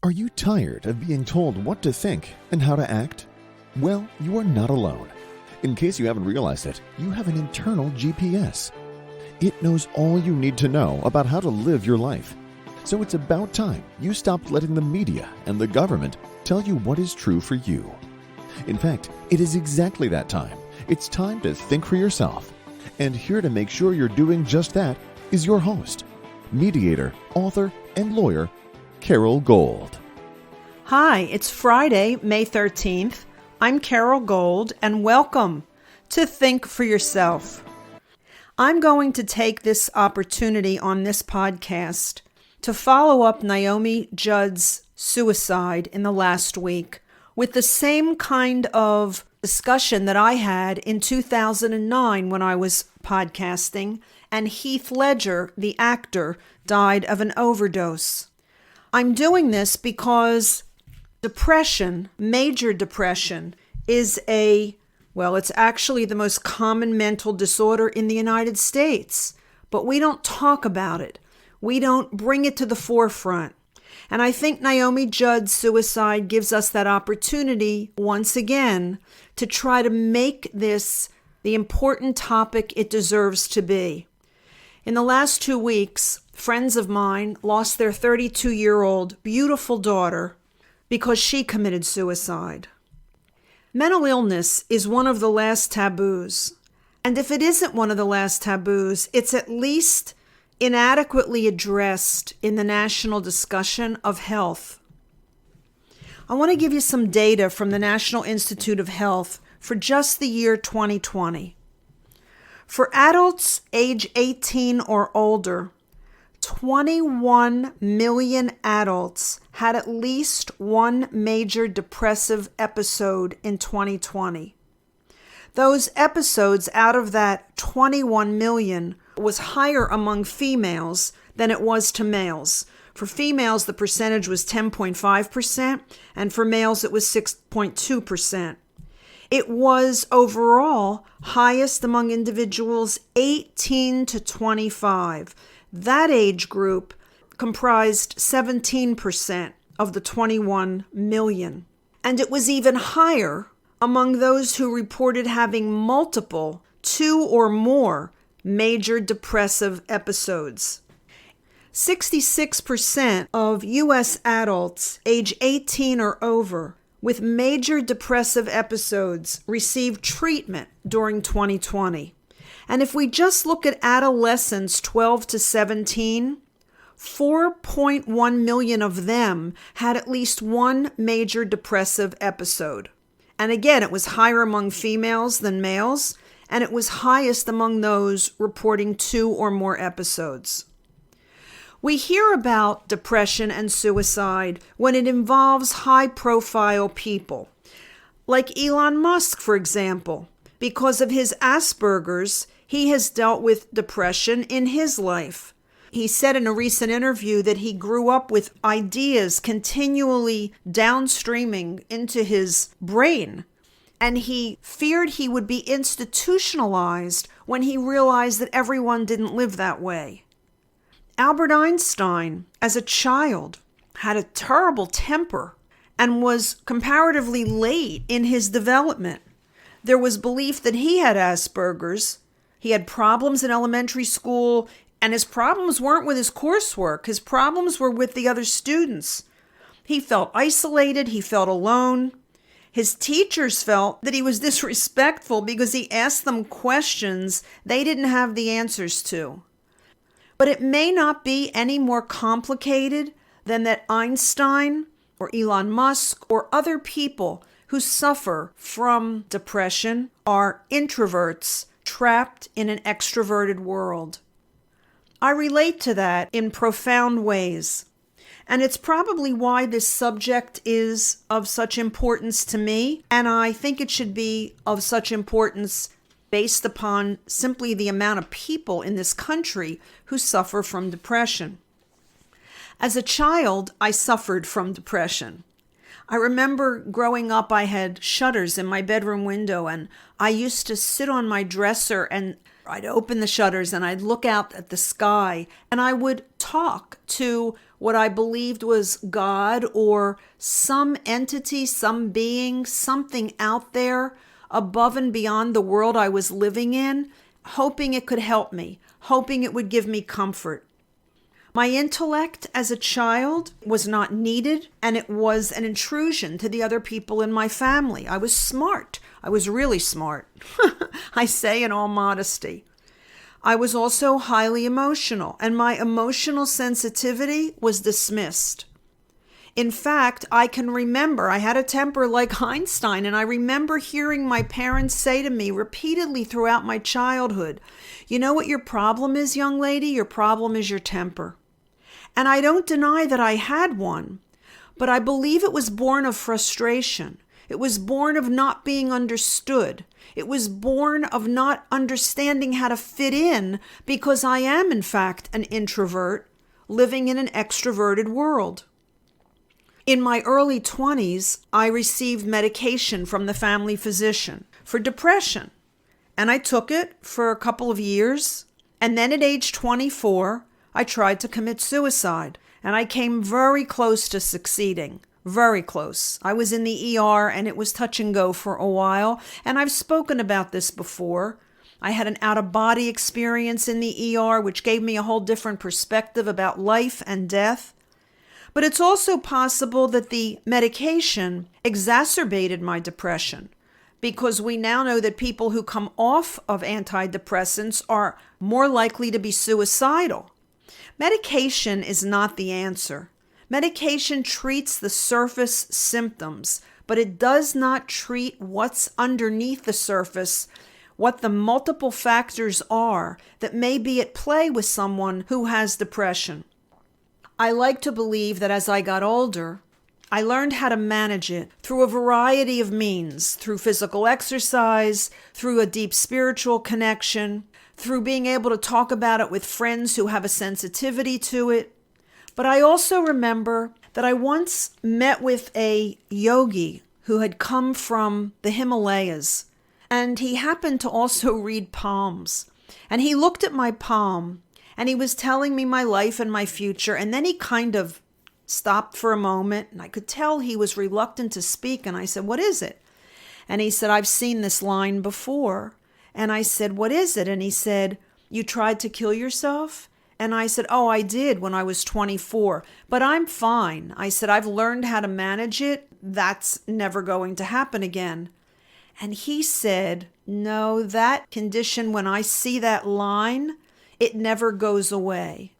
Are you tired of being told what to think and how to act? Well, you are not alone. In case you haven't realized it, you have an internal GPS. It knows all you need to know about how to live your life. So it's about time you stopped letting the media and the government tell you what is true for you. In fact, it is exactly that time. It's time to think for yourself. And here to make sure you're doing just that is your host, mediator, author, and lawyer, Carol Gold. Hi, it's Friday, May 13th. I'm Carol Gold, and welcome to Think for Yourself. I'm going to take this opportunity on this podcast to follow up Naomi Judd's suicide in the last week with the same kind of discussion that I had in 2009 when I was podcasting, and Heath Ledger, the actor, died of an overdose. I'm doing this because depression, major depression, is it's actually the most common mental disorder in the United States, but we don't talk about it. We don't bring it to the forefront. And I think Naomi Judd's suicide gives us that opportunity once again to try to make this the important topic it deserves to be. In the last 2 weeks, friends of mine lost their 32-year-old beautiful daughter because she committed suicide. Mental illness is one of the last taboos. And if it isn't one of the last taboos, it's at least inadequately addressed in the national discussion of health. I want to give you some data from the National Institute of Health for just the year 2020. For adults age 18 or older, 21 million adults had at least one major depressive episode in 2020. Those episodes out of that 21 million was higher among females than it was to males. For females, the percentage was 10.5%, and for males, it was 6.2%. It was overall highest among individuals 18 to 25. That age group comprised 17% of the 21 million. And it was even higher among those who reported having multiple, 2 or more, major depressive episodes. 66% of U.S. adults age 18 or over with major depressive episodes received treatment during 2020. And if we just look at adolescents 12 to 17, 4.1 million of them had at least one major depressive episode. And again, it was higher among females than males, and it was highest among those reporting 2 or more episodes. We hear about depression and suicide when it involves high-profile people, like Elon Musk, for example. Because of his Asperger's, he has dealt with depression in his life. He said in a recent interview that he grew up with ideas continually downstreaming into his brain, and he feared he would be institutionalized when he realized that everyone didn't live that way. Albert Einstein, as a child, had a terrible temper and was comparatively late in his development. There was belief that he had Asperger's. He had problems in elementary school, and his problems weren't with his coursework. His problems were with the other students. He felt isolated. He felt alone. His teachers felt that he was disrespectful because he asked them questions they didn't have the answers to. But it may not be any more complicated than that Einstein or Elon Musk or other people who suffer from depression are introverts trapped in an extroverted world. I relate to that in profound ways, and it's probably why this subject is of such importance to me, and I think it should be of such importance based upon simply the amount of people in this country who suffer from depression. As a child, I suffered from depression. I remember growing up, I had shutters in my bedroom window, and I used to sit on my dresser and I'd open the shutters and I'd look out at the sky and I would talk to what I believed was God or some entity, some being, something out there above and beyond the world I was living in, hoping it could help me, hoping it would give me comfort. My intellect as a child was not needed, and it was an intrusion to the other people in my family. I was smart. I was really smart. I say in all modesty. I was also highly emotional, and my emotional sensitivity was dismissed. In fact, I can remember I had a temper like Einstein, and I remember hearing my parents say to me repeatedly throughout my childhood, "You know what your problem is, young lady? Your problem is your temper." And I don't deny that I had one, but I believe it was born of frustration. It was born of not being understood. It was born of not understanding how to fit in because I am, in fact, an introvert living in an extroverted world. In my early 20s, I received medication from the family physician for depression, and I took it for a couple of years. And then at age 24, I tried to commit suicide, and I came very close to succeeding. Very close. I was in the ER and it was touch and go for a while, and I've spoken about this before. I had an out-of-body experience in the ER, which gave me a whole different perspective about life and death. But it's also possible that the medication exacerbated my depression, because we now know that people who come off of antidepressants are more likely to be suicidal. Medication is not the answer. Medication treats the surface symptoms, but it does not treat what's underneath the surface, what the multiple factors are that may be at play with someone who has depression. I like to believe that as I got older, I learned how to manage it through a variety of means, through physical exercise, through a deep spiritual connection, through being able to talk about it with friends who have a sensitivity to it. But I also remember that I once met with a yogi who had come from the Himalayas, and he happened to also read palms. And he looked at my palm, and he was telling me my life and my future, and then he kind of stopped for a moment, and I could tell he was reluctant to speak, and I said, "What is it?" And he said, "I've seen this line before." And I said, "What is it?" And he said, "You tried to kill yourself?" And I said, "Oh, I did when I was 24, but I'm fine." I said, "I've learned how to manage it. That's never going to happen again." And he said, "No, that condition, when I see that line, it never goes away."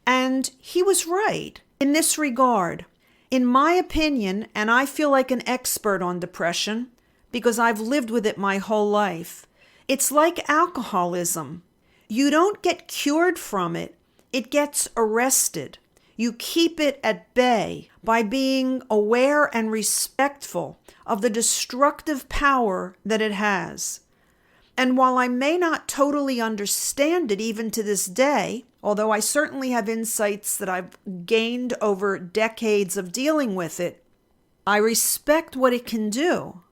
And he was right in this regard. In my opinion, and I feel like an expert on depression because I've lived with it my whole life, it's like alcoholism. You don't get cured from it. It gets arrested. You keep it at bay by being aware and respectful of the destructive power that it has. And while I may not totally understand it even to this day, although I certainly have insights that I've gained over decades of dealing with it, I respect what it can do.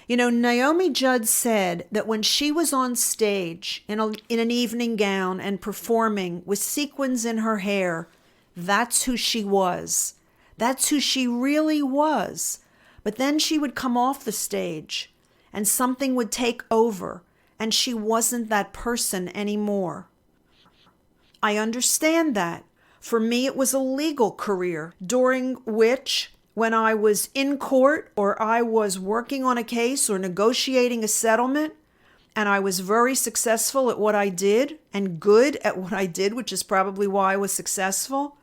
You know, Naomi Judd said that when she was on stage in an evening gown and performing with sequins in her hair, that's who she was. That's who she really was. But then she would come off the stage and something would take over, and she wasn't that person anymore. I understand that. For me, it was a legal career during which, when I was in court or I was working on a case or negotiating a settlement, and I was very successful at what I did and good at what I did, which is probably why I was successful,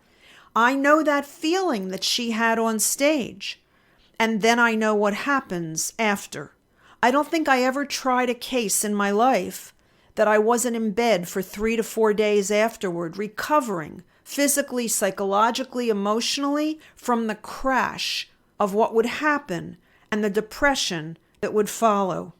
I know that feeling that she had on stage. And then I know what happens after. I don't think I ever tried a case in my life that I wasn't in bed for 3 to 4 days afterward, recovering physically, psychologically, emotionally from the crash of what would happen and the depression that would follow.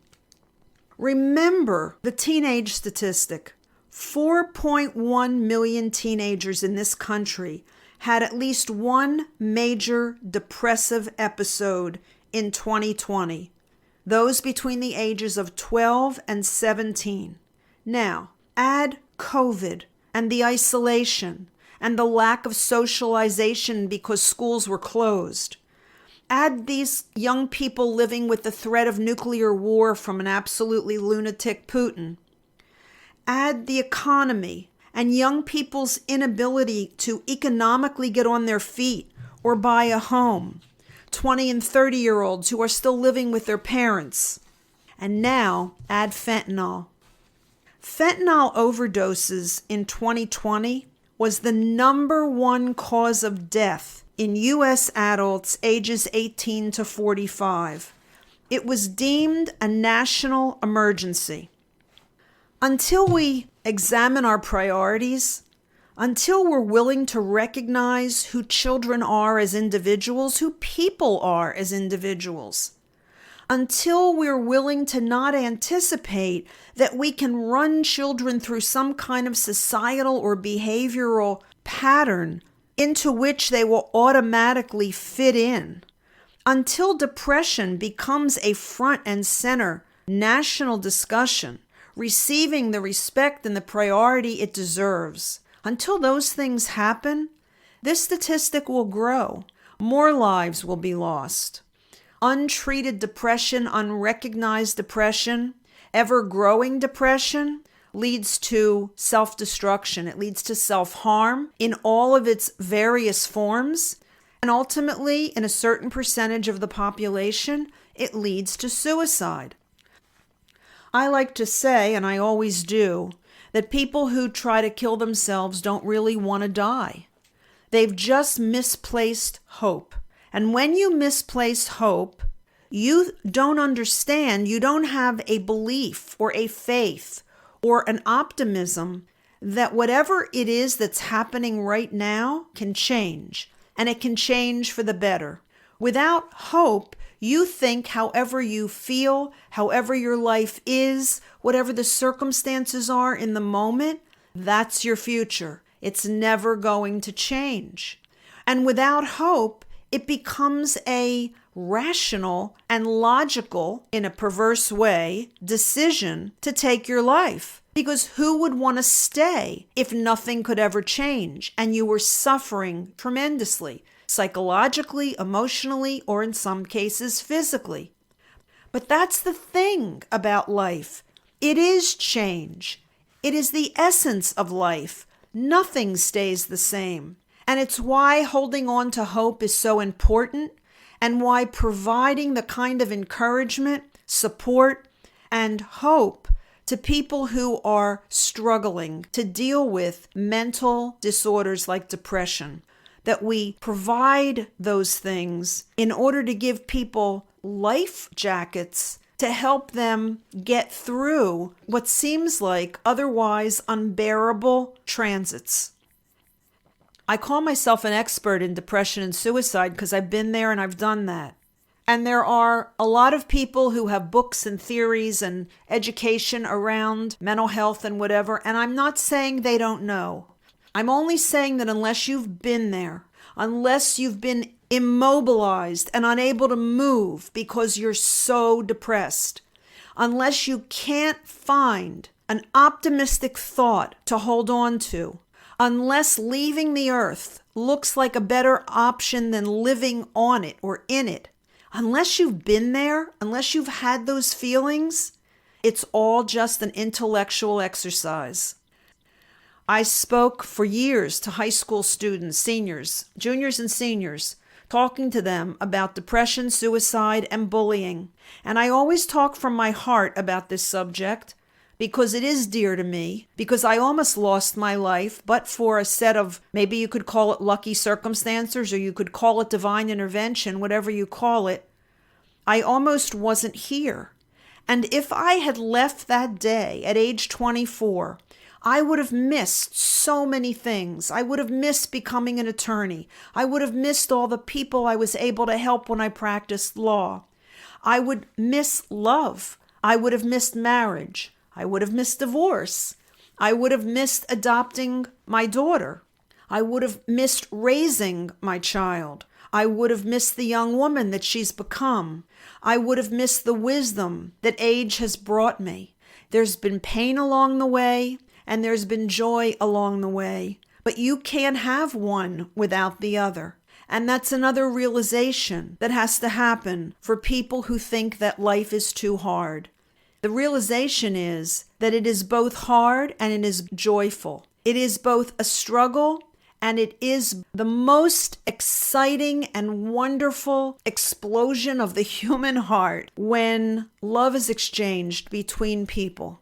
Remember the teenage statistic. 4.1 million teenagers in this country had at least one major depressive episode in 2020. Those between the ages of 12 and 17. Now, add COVID and the isolation and the lack of socialization because schools were closed. Add these young people living with the threat of nuclear war from an absolutely lunatic Putin. Add the economy and young people's inability to economically get on their feet or buy a home. 20 and 30-year-olds who are still living with their parents. And now add fentanyl. Fentanyl overdoses in 2020 was the number one cause of death in U.S. adults ages 18 to 45. It was deemed a national emergency. Until we examine our priorities, until we're willing to recognize who children are as individuals, who people are as individuals, until we're willing to not anticipate that we can run children through some kind of societal or behavioral pattern into which they will automatically fit in, until depression becomes a front and center national discussion, receiving the respect and the priority it deserves. Until those things happen, this statistic will grow. More lives will be lost. Untreated depression, unrecognized depression, ever-growing depression leads to self-destruction. It leads to self-harm in all of its various forms. And ultimately, in a certain percentage of the population, it leads to suicide. I like to say, and I always do, that people who try to kill themselves don't really want to die. They've just misplaced hope. And when you misplace hope, you don't understand, you don't have a belief or a faith or an optimism that whatever it is that's happening right now can change, and it can change for the better. Without hope, you think however you feel, however your life is, whatever the circumstances are in the moment, that's your future. It's never going to change. And without hope, it becomes a rational and logical, in a perverse way, decision to take your life. Because who would want to stay if nothing could ever change and you were suffering tremendously? Psychologically, emotionally, or in some cases physically. But that's the thing about life. It is change. It is the essence of life. Nothing stays the same. And it's why holding on to hope is so important, and why providing the kind of encouragement, support, and hope to people who are struggling to deal with mental disorders like depression, that we provide those things in order to give people life jackets to help them get through what seems like otherwise unbearable transits. I call myself an expert in depression and suicide because I've been there and I've done that. And there are a lot of people who have books and theories and education around mental health and whatever, and I'm not saying they don't know. I'm only saying that unless you've been there, unless you've been immobilized and unable to move because you're so depressed, unless you can't find an optimistic thought to hold on to, unless leaving the earth looks like a better option than living on it or in it, unless you've been there, unless you've had those feelings, it's all just an intellectual exercise. I spoke for years to high school students, seniors, juniors and seniors, talking to them about depression, suicide, and bullying. And I always talk from my heart about this subject because it is dear to me, because I almost lost my life, but for a set of, maybe you could call it lucky circumstances, or you could call it divine intervention, whatever you call it. I almost wasn't here. And if I had left that day at age 24, I would have missed so many things. I would have missed becoming an attorney. I would have missed all the people I was able to help when I practiced law. I would miss love. I would have missed marriage. I would have missed divorce. I would have missed adopting my daughter. I would have missed raising my child. I would have missed the young woman that she's become. I would have missed the wisdom that age has brought me. There's been pain along the way, and there's been joy along the way. But you can't have one without the other. And that's another realization that has to happen for people who think that life is too hard. The realization is that it is both hard and it is joyful. It is both a struggle and it is the most exciting and wonderful explosion of the human heart when love is exchanged between people.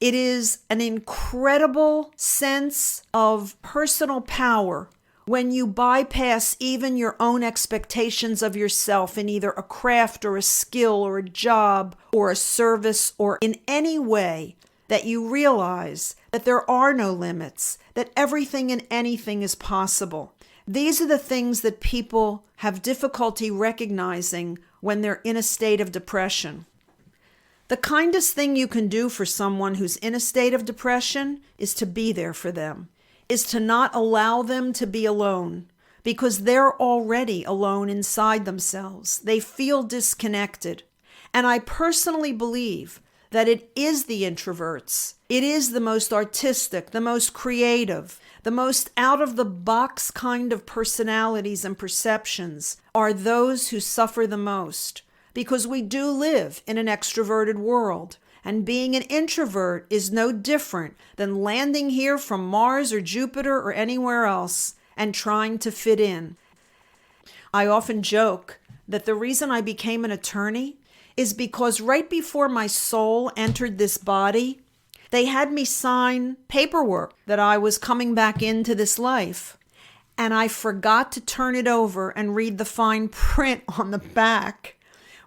It is an incredible sense of personal power when you bypass even your own expectations of yourself in either a craft or a skill or a job or a service or in any way that you realize that there are no limits, that everything and anything is possible. These are the things that people have difficulty recognizing when they're in a state of depression. The kindest thing you can do for someone who's in a state of depression is to be there for them, is to not allow them to be alone, because they're already alone inside themselves. They feel disconnected. And I personally believe that it is the introverts. It is the most artistic, the most creative, the most out-of-the-box kind of personalities and perceptions are those who suffer the most, because we do live in an extroverted world. And being an introvert is no different than landing here from Mars or Jupiter or anywhere else and trying to fit in. I often joke that the reason I became an attorney is because right before my soul entered this body, they had me sign paperwork that I was coming back into this life. And I forgot to turn it over and read the fine print on the back,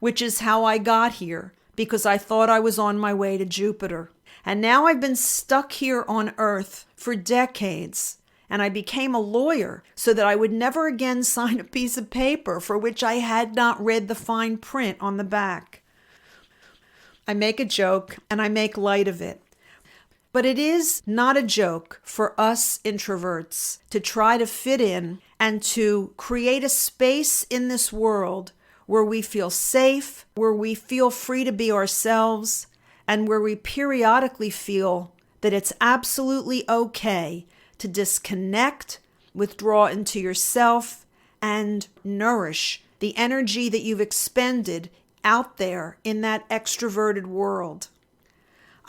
which is how I got here, because I thought I was on my way to Jupiter. And now I've been stuck here on Earth for decades. And I became a lawyer so that I would never again sign a piece of paper for which I had not read the fine print on the back. I make a joke and I make light of it. But it is not a joke for us introverts to try to fit in and to create a space in this world where we feel safe, where we feel free to be ourselves, and where we periodically feel that it's absolutely okay to disconnect, withdraw into yourself, and nourish the energy that you've expended out there in that extroverted world.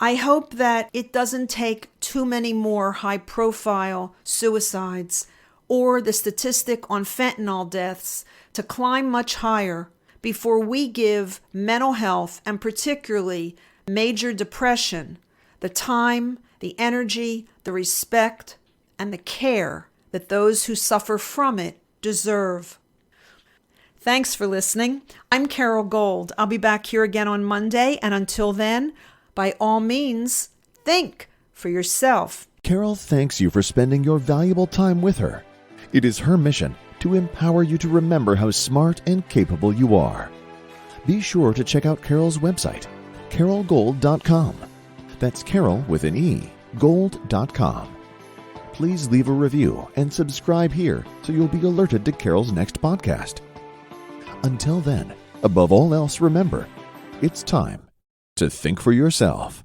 I hope that it doesn't take too many more high-profile suicides or the statistic on fentanyl deaths to climb much higher before we give mental health, and particularly major depression, the time, the energy, the respect, and the care that those who suffer from it deserve. Thanks for listening. I'm Carol Gold. I'll be back here again on Monday, and until then, by all means, think for yourself. Carol thanks you for spending your valuable time with her. It is her mission to empower you to remember how smart and capable you are. Be sure to check out Carol's website, carolgold.com. That's Carol with an E, gold.com. Please leave a review and subscribe here so you'll be alerted to Carol's next podcast. Until then, above all else, remember, it's time to think for yourself.